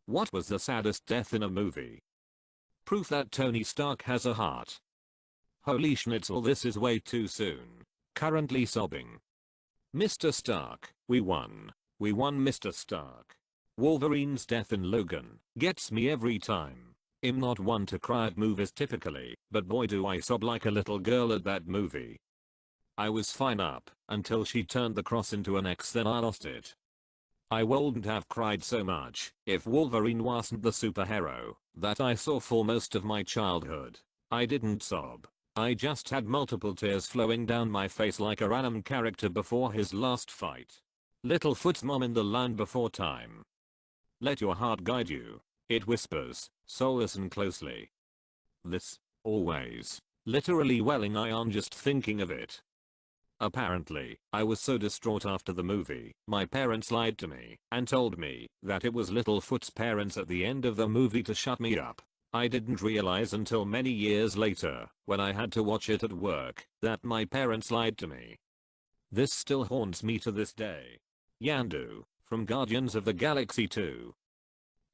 What was the saddest death in a movie? Proof that Tony Stark has a heart. Holy schnitzel, this is way too soon. Currently sobbing. Mr. Stark, we won. We won, Mr. Stark. Wolverine's death in Logan gets me every time. I'm not one to cry at movies typically, but boy do I sob like a little girl at that movie. I was fine up until she turned the cross into an X, then I lost it. I wouldn't have cried so much if Wolverine wasn't the superhero that I saw for most of my childhood. I didn't sob. I just had multiple tears flowing down my face like a random character before his last fight. Littlefoot's mom in The Land Before Time. Let your heart guide you. It whispers, so listen closely. This, always, literally welling I am just thinking of it. Apparently, I was so distraught after the movie, my parents lied to me and told me that it was Littlefoot's parents at the end of the movie to shut me up. I didn't realize until many years later, when I had to watch it at work, that my parents lied to me. This still haunts me to this day. Yandu, from Guardians of the Galaxy 2.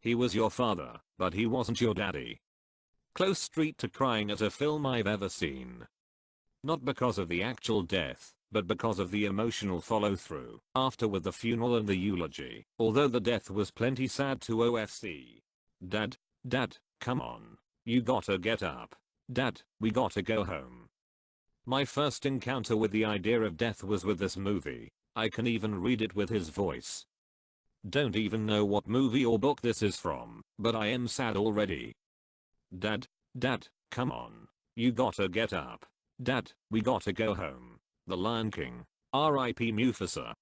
He was your father, but he wasn't your daddy. Close street to crying at a film I've ever seen. Not because of the actual death, but because of the emotional follow-through after with the funeral and the eulogy, although the death was plenty sad to OFC. Dad, come on. You gotta get up. Dad, we gotta go home. My first encounter with the idea of death was with this movie. I can even read it with his voice. Don't even know what movie or book this is from, but I am sad already. Dad, come on. You gotta get up. Dad, we gotta go home. The Lion King. R.I.P. Mufasa.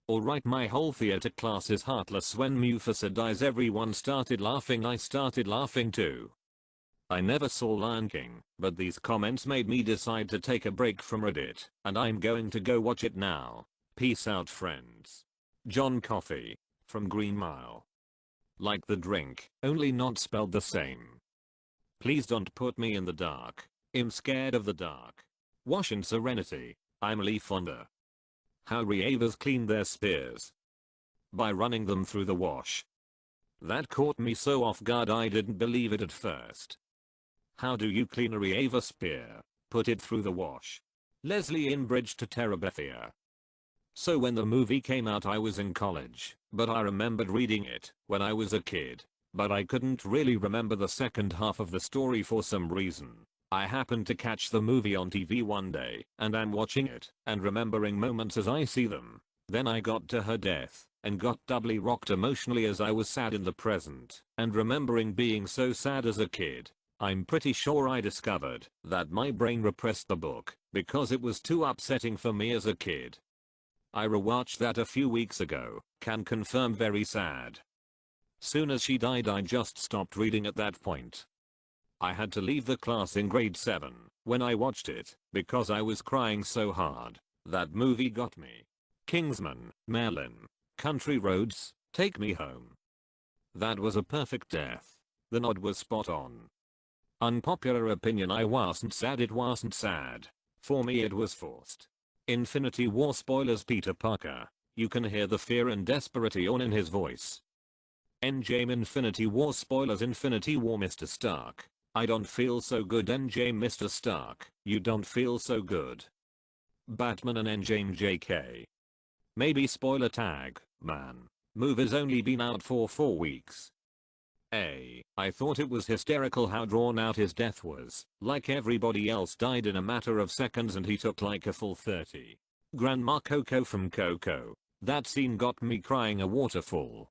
Alright, my whole theater class is heartless. When Mufasa dies everyone started laughing. I started laughing too. I never saw Lion King, but these comments made me decide to take a break from Reddit, and I'm going to go watch it now. Peace out, friends. John Coffey. From Green Mile. Like the drink, only not spelled the same. Please don't put me in the dark. I'm scared of the dark. Wash in serenity. I'm Lee Fonda. How Reavers clean their spears. By running them through the wash. That caught me so off guard I didn't believe it at first. How do you clean a Reaver spear? Put it through the wash. Leslie Inbridge to Terabithia. So when the movie came out I was in college, but I remembered reading it when I was a kid. But I couldn't really remember the second half of the story for some reason. I happened to catch the movie on TV one day, and I'm watching it, and remembering moments as I see them. Then I got to her death, and got doubly rocked emotionally as I was sad in the present, and remembering being so sad as a kid. I'm pretty sure I discovered that my brain repressed the book, because it was too upsetting for me as a kid. I rewatched that a few weeks ago, can confirm very sad. Soon as she died I just stopped reading at that point. I had to leave the class in grade 7 when I watched it because I was crying so hard. That movie got me. Kingsman, Merlin, Country Roads, Take Me Home. That was a perfect death. The nod was spot on. Unpopular opinion, I wasn't sad. It wasn't sad. For me it was forced. Infinity War spoilers. Peter Parker. You can hear the fear and desperation in his voice. Endgame. Infinity War spoilers. Infinity War. Mr. Stark. I don't feel so good. Endgame. Mr. Stark. You don't feel so good. Batman and Endgame. JK. Maybe spoiler tag, man. Movie's only been out for 4 weeks. I thought it was hysterical how drawn out his death was. Like everybody else died in a matter of seconds and he took like a full 30. Grandma Coco from Coco. That scene got me crying a waterfall.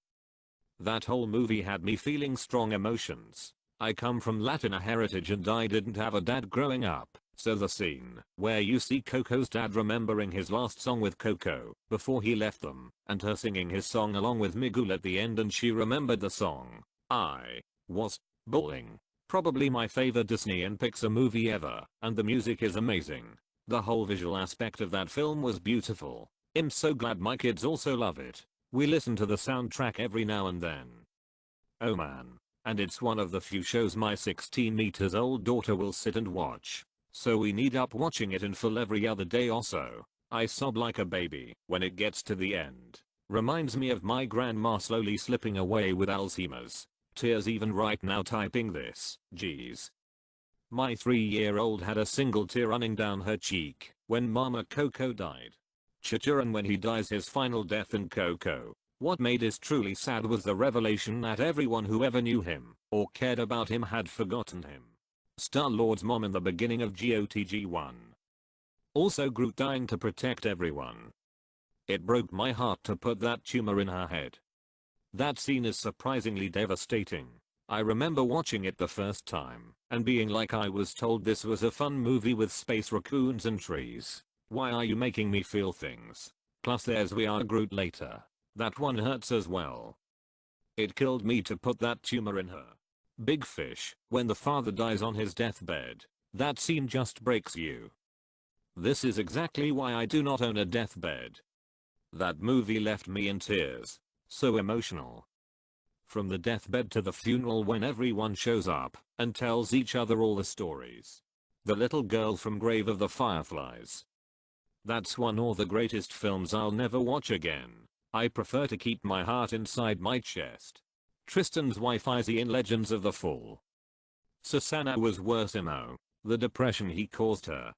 That whole movie had me feeling strong emotions. I come from Latina heritage and I didn't have a dad growing up, so the scene where you see Coco's dad remembering his last song with Coco before he left them, and her singing his song along with Miguel at the end and she remembered the song. I was bawling. Probably my favorite Disney and Pixar movie ever, and the music is amazing. The whole visual aspect of that film was beautiful. I'm so glad my kids also love it. We listen to the soundtrack every now and then. Oh man. And it's one of the few shows my 16 meters old daughter will sit and watch. So we need up watching it in full every other day or so. I sob like a baby when it gets to the end. Reminds me of my grandma slowly slipping away with Alzheimer's. Tears even right now typing this, jeez. My 3-year-old had a single tear running down her cheek when Mama Coco died. And when he dies his final death in Coco. What made us truly sad was the revelation that everyone who ever knew him or cared about him had forgotten him. Star-Lord's mom in the beginning of GOTG1. Also Groot dying to protect everyone. It broke my heart to put that tumor in her head. That scene is surprisingly devastating. I remember watching it the first time and being like, I was told this was a fun movie with space raccoons and trees. Why are you making me feel things? Plus there's We Are Groot later. That one hurts as well. It killed me to put that tumor in her. Big Fish, when the father dies on his deathbed. That scene just breaks you. This is exactly why I do not own a deathbed. That movie left me in tears. So emotional. From the deathbed to the funeral when everyone shows up and tells each other all the stories. The little girl from Grave of the Fireflies. That's one of the greatest films I'll never watch again. I prefer to keep my heart inside my chest. Tristan's wife Izzy in Legends of the Fall. Susanna was worse emo. The depression he caused her.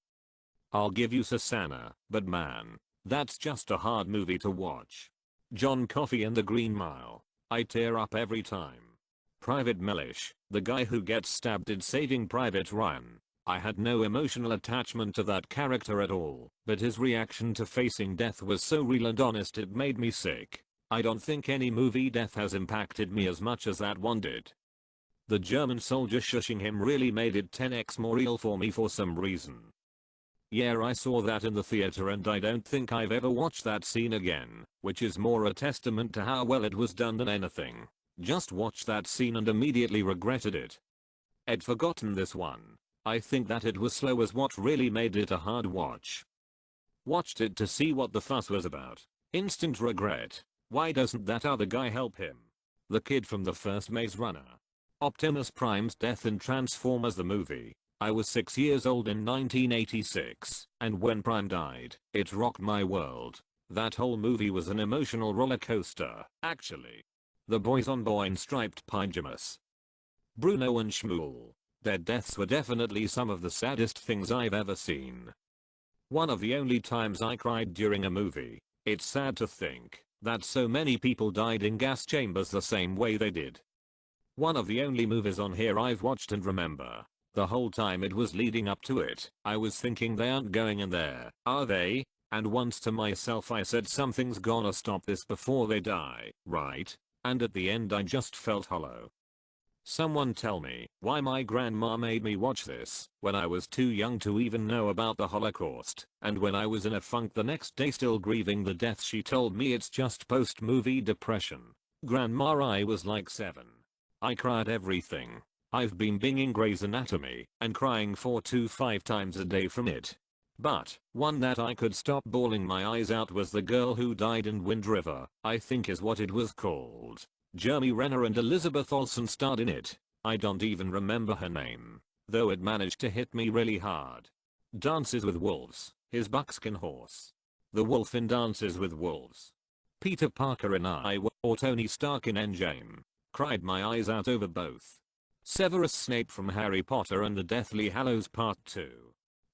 I'll give you Susanna, but man, that's just a hard movie to watch. John Coffey and the Green Mile. I tear up every time. Private Mellish, the guy who gets stabbed in Saving Private Ryan. I had no emotional attachment to that character at all, but his reaction to facing death was so real and honest it made me sick. I don't think any movie death has impacted me as much as that one did. The German soldier shushing him really made it 10x more real for me for some reason. Yeah, I saw that in the theater and I don't think I've ever watched that scene again, which is more a testament to how well it was done than anything. Just watched that scene and immediately regretted it. I'd forgotten this one. I think that it was slow is what really made it a hard watch. Watched it to see what the fuss was about. Instant regret. Why doesn't that other guy help him? The kid from the first Maze Runner. Optimus Prime's death in Transformers the movie. I was 6 years old in 1986, and when Prime died, it rocked my world. That whole movie was an emotional roller coaster, actually. The boys on boy in striped pajamas. Bruno and Shmuel. Their deaths were definitely some of the saddest things I've ever seen. One of the only times I cried during a movie. It's sad to think that so many people died in gas chambers the same way they did. One of the only movies on here I've watched and remember. The whole time it was leading up to it, I was thinking they aren't going in there, are they? And once to myself I said something's gonna stop this before they die, right? And at the end I just felt hollow. Someone tell me why my grandma made me watch this when I was too young to even know about the Holocaust, and when I was in a funk the next day still grieving the death she told me it's just post-movie depression. Grandma, I was like 7. I cried everything. I've been binging Grey's Anatomy and crying 4 to 5 times a day from it. But one that I could stop bawling my eyes out was The Girl Who Died in Wind River, I think is what it was called. Jeremy Renner and Elizabeth Olsen starred in it. I don't even remember her name, though it managed to hit me really hard. Dances with Wolves, his buckskin horse. The wolf in Dances with Wolves. Peter Parker in Iowa or Tony Stark in Endgame. Cried my eyes out over both. Severus Snape from Harry Potter and the Deathly Hallows Part 2.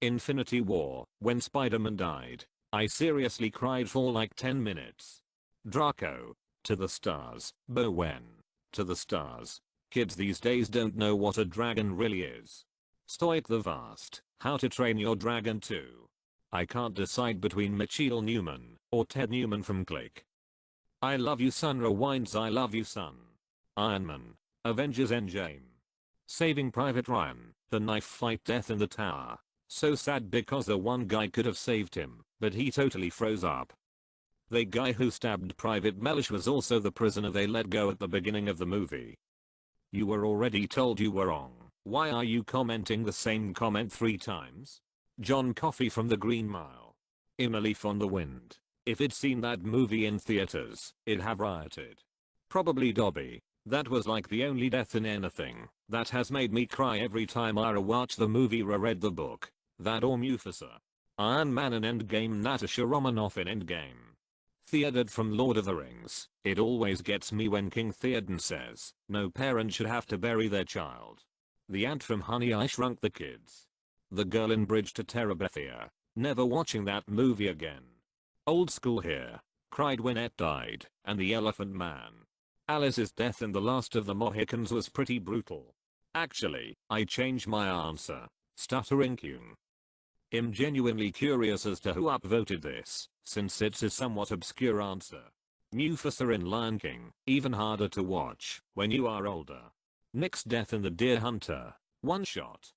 Infinity War, when Spider-Man died. I seriously cried for like 10 minutes. Draco. To the Stars. Bowen. To the Stars. Kids these days don't know what a dragon really is. Stoic the Vast. How to Train Your Dragon 2. I can't decide between Michiel Newman or Ted Newman from Click. I Love You Son rewinds I Love You Son. Iron Man. Avengers Endgame. Saving Private Ryan, the knife fight death in the tower. So sad because the one guy could have saved him, but he totally froze up. The guy who stabbed Private Mellish was also the prisoner they let go at the beginning of the movie. You were already told you were wrong. Why are you commenting the same comment 3 times? John Coffey from the Green Mile. In a Leaf on the Wind. If it'd seen that movie in theaters, it'd have rioted. Probably Dobby. That was like the only death in anything that has made me cry every time I rewatch the movie or read the book. That or Mufasa. Iron Man in Endgame, Natasha Romanoff in Endgame. Theoden from Lord of the Rings. It always gets me when King Theoden says, no parent should have to bury their child. The ant from Honey I Shrunk the Kids. The girl in Bridge to Terabithia. Never watching that movie again. Old school here. Cried when Ed died, and the Elephant Man. Alice's death in The Last of the Mohicans was pretty brutal. Actually, I changed my answer. Stuttering Kyung. I'm genuinely curious as to who upvoted this, since it's a somewhat obscure answer. Mufasa in Lion King, even harder to watch when you are older. Nick's death in The Deer Hunter. One shot.